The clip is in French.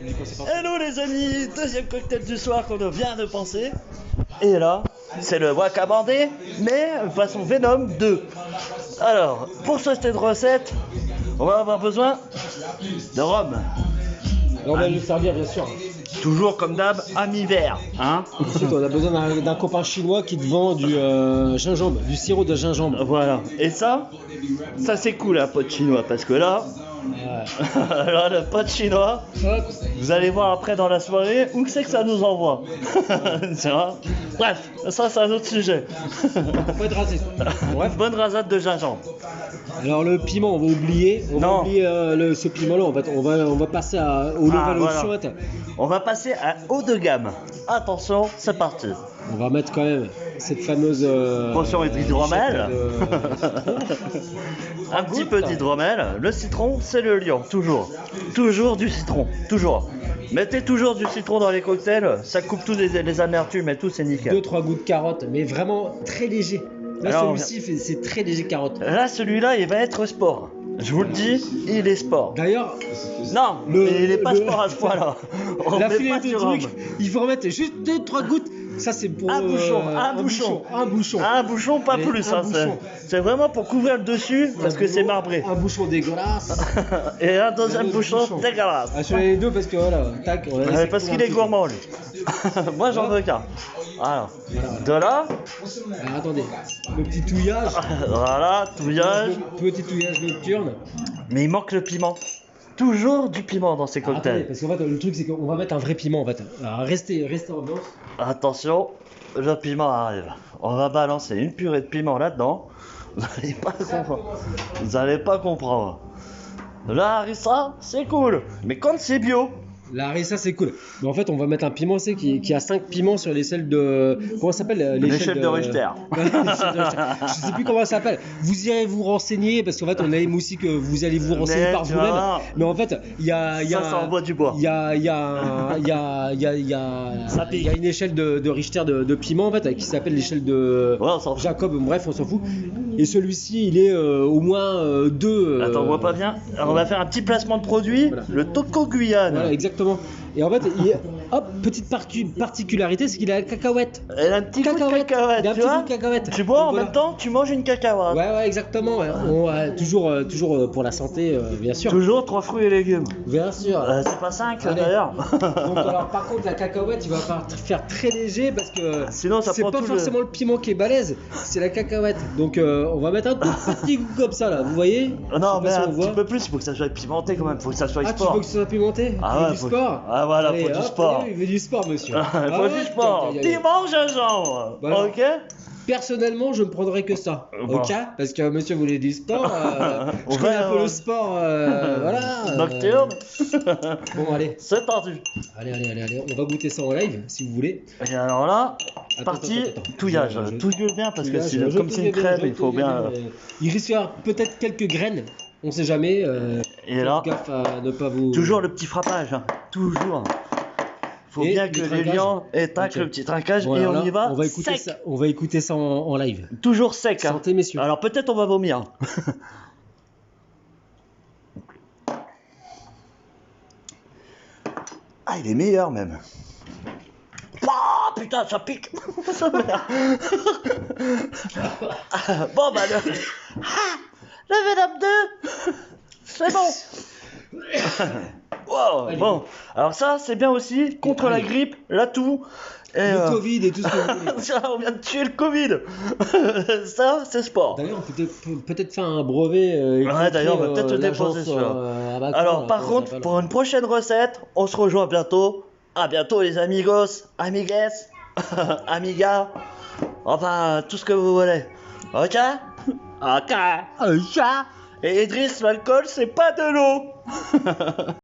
Hello les amis, deuxième cocktail du soir qu'on vient de penser. Et là, c'est le Wakabandé, mais façon Venom 2. Alors, pour cette recette, on va avoir besoin de rhum. On va lui servir, bien sûr. Toujours comme d'hab, à mi-verre. Hein. Ensuite, on a besoin d'un copain chinois qui te vend du gingembre, du sirop de gingembre. Voilà. Et ça c'est cool, un pote chinois, parce que là, là, le pote chinois, vous allez voir après dans la soirée où c'est que ça nous envoie. Tu vois. Bref, ça c'est un autre sujet. Faut être raciste. Bref, bonne rasade de gingembre. Alors le piment, on va oublier. On va oublier ce piment-là. On va passer au level voilà. au-dessus. On va passer à haut de gamme. Attention, c'est parti. On va mettre quand même cette fameuse potion d'hydromel. Un petit peu d'hydromel. Le citron, c'est le lion, toujours. Toujours du citron, toujours. Mettez toujours du citron dans les cocktails, ça coupe tous les amertumes et tout, c'est nickel. 2-3 gouttes de carotte, mais vraiment très léger. Là, alors, celui-ci, c'est très léger carotte. Là, celui-là, il va être sport. Je vous le dis, il est sport. D'ailleurs, non, il est pas sport à ce point-là. La filet de truc, il faut remettre juste 2-3 gouttes. Ça, c'est pour un bouchon. Un bouchon, pas plus. C'est vraiment pour couvrir le dessus parce que c'est marbré. Un bouchon dégueulasse. Et un deuxième bouchon dégueulasse. Ah, je fais les deux parce que voilà, tac. Parce qu'il est gourmand, lui. Moi, j'en veux qu'un. Voilà. De là. Alors, attendez, le petit touillage. Voilà, touillage. Petit touillage nocturne. Mais il manque le piment. Toujours du piment dans ces cocktails. Attendez, parce qu'en fait, le truc, c'est qu'on va mettre un vrai piment en fait. Alors, restez en ambiance. Attention, le piment arrive. On va balancer une purée de piment là-dedans. Vous n'allez pas comprendre. Vous n'allez pas comprendre. La harissa, c'est cool. Mais quand c'est bio. La harissa, c'est cool. Mais en fait, on va mettre un piment, c'est qui a 5 piments sur l'échelle de. Comment ça s'appelle l'échelle de Richter. Je sais plus comment ça s'appelle. Vous irez vous renseigner, parce qu'en fait, on aime aussi que vous allez vous renseigner par vous-même. Mais en fait, il y a. Ça envoie du bois. Il y a une échelle de Richter de piment, en fait, qui s'appelle l'échelle de Jacob. Bref, on s'en fout. Et celui-ci, il est au moins 2. Attends, on voit pas bien. Alors, on va faire un petit placement de produit. Voilà. Le Toco Guyane. Voilà, exactement. Et en fait, petite particularité, c'est qu'il a la cacahuète. Elle a un petit goût de cacahuète. Il a un petit goût de cacahuète. Tu bois en même temps, tu manges une cacahuète. Ouais, exactement. Ouais. Toujours pour la santé, bien sûr. Toujours 3 fruits et légumes. Bien sûr. C'est pas 5 d'ailleurs. Donc, alors, par contre, la cacahuète, il va falloir faire très léger parce que sinon, ça c'est prend pas forcément le piment qui est balèze, c'est la cacahuète. Donc, on va mettre un tout petit goût comme ça là, vous voyez? Non, mais un petit peu plus, il faut que ça soit pimenté quand même, il faut que ça soit sport. Ah, tu veux que ça soit pimenté? Ah ouais, du sport? Ah voilà, allez, faut du sport. Il veut du sport, monsieur. Il faut du sport. Piment, gingembre. Voilà. Ok. Personnellement, je ne prendrai que ça, ok? Parce que monsieur voulait du sport, je connais un peu le sport, voilà. Nocturne. Bon, allez. C'est tendu. Allez, on va goûter ça en live, si vous voulez. Et alors là, partie touillage. Touille bien parce que comme c'est une crème, il faut bien. Il risque d'y avoir peut-être quelques graines, on sait jamais. Et là, gaffe à ne pas vous. Toujours le petit frappage, hein. Toujours. Faut bien que les lions attaquent le petit trinquage et on y va. On va écouter ça en live. Toujours sec. Santé, messieurs. Alors peut-être on va vomir. Ah, il est meilleur même. Ah putain, ça pique. Ça merde. Bon bah le Venom 2, c'est bon. Wow, bon, alors ça c'est bien aussi contre la grippe, la toux. Et le Covid et tout ce que vous voulez. On vient de tuer le Covid. Ça c'est sport. D'ailleurs on peut peut-être faire un brevet. Ouais, d'ailleurs on va peut-être le déposer sur. Alors par contre, pour une prochaine recette, on se rejoint bientôt. À bientôt les amigos, amigues, amigas, enfin tout ce que vous voulez. Ok. Et Idriss, l'alcool c'est pas de l'eau.